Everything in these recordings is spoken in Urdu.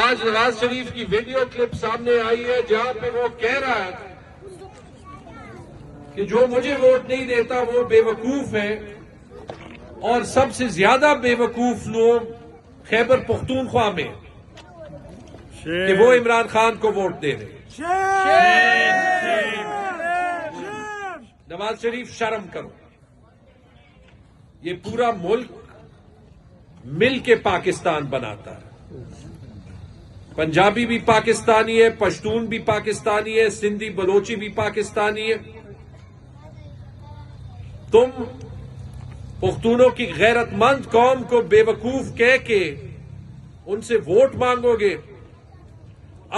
آج نواز شریف کی ویڈیو کلپ سامنے آئی ہے جہاں پہ وہ کہہ رہا ہے کہ جو مجھے ووٹ نہیں دیتا وہ بے وقوف ہے، اور سب سے زیادہ بے وقوف لوگ خیبر پختونخوا میں کہ وہ عمران خان کو ووٹ دے رہے ہیں۔ نواز شریف شرم کرو، یہ پورا ملک مل کے پاکستان بناتا ہے۔ پنجابی بھی پاکستانی ہے، پشتون بھی پاکستانی ہے، سندھی بلوچی بھی پاکستانی ہے۔ تم پختونوں کی غیرت مند قوم کو بے وقوف کہہ کے ان سے ووٹ مانگو گے۔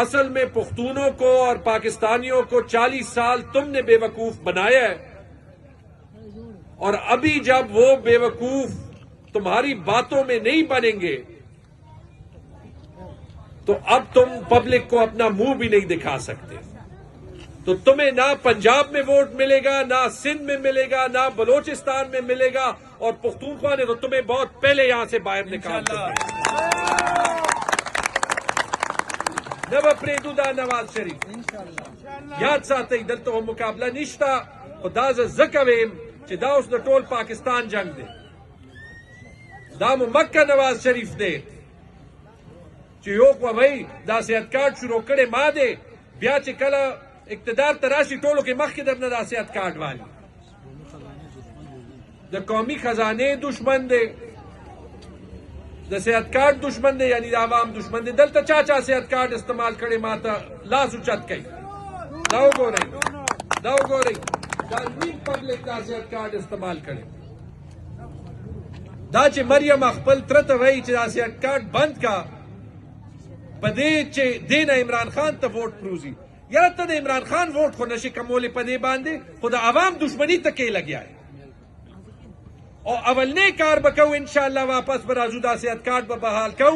اصل میں پختونوں کو اور پاکستانیوں کو 40 سال تم نے بے وقوف بنایا ہے، اور ابھی جب وہ بے وقوف تمہاری باتوں میں نہیں بنیں گے تو اب تم پبلک کو اپنا منہ بھی نہیں دکھا سکتے۔ تو تمہیں نہ پنجاب میں ووٹ ملے گا، نہ سندھ میں ملے گا، نہ بلوچستان میں ملے گا، اور پختونخوا نے تو تمہیں بہت پہلے یہاں سے باہر نکال دیا۔ نو پریدو دا نواز شریف یاد ساتھی دلته مقابله نشتا، خدا زکه ویم چې دا اوس د ټول پاکستان جنگ دی، دا مو مکه نواز شریف دی چې یو خوا وایي دا صحت کارت شروع کړی ما دی، بیا چې کله اقتدار ته راشي ټولو کې مخکې درنه دا صحت کارت والي، د قومي خزانې دشمن دی، د صحت کارت دشمن دی، یعنی د عوام دشمن دی۔ دلته چا چا صحت کارت استعمال کړي ما ته لاس اوچت کوي، دا وګورئ، دا وګورئ، دا نیم پبلک دا صحت کارت استعمال کړي، دا چې مریم خپل تره ته وایي چې دا صحت کارت بند کا په دې چې دې نه عمران خان ته ووټ پروزي، یاره ته د عمران خان ووټ خو نشي کولی په دې باندې، خو د عوام دشمنی ته کې لګیا ہے، اور اولنے کار بکو انشاءاللہ واپس برازو دا صحت کارت بحال کو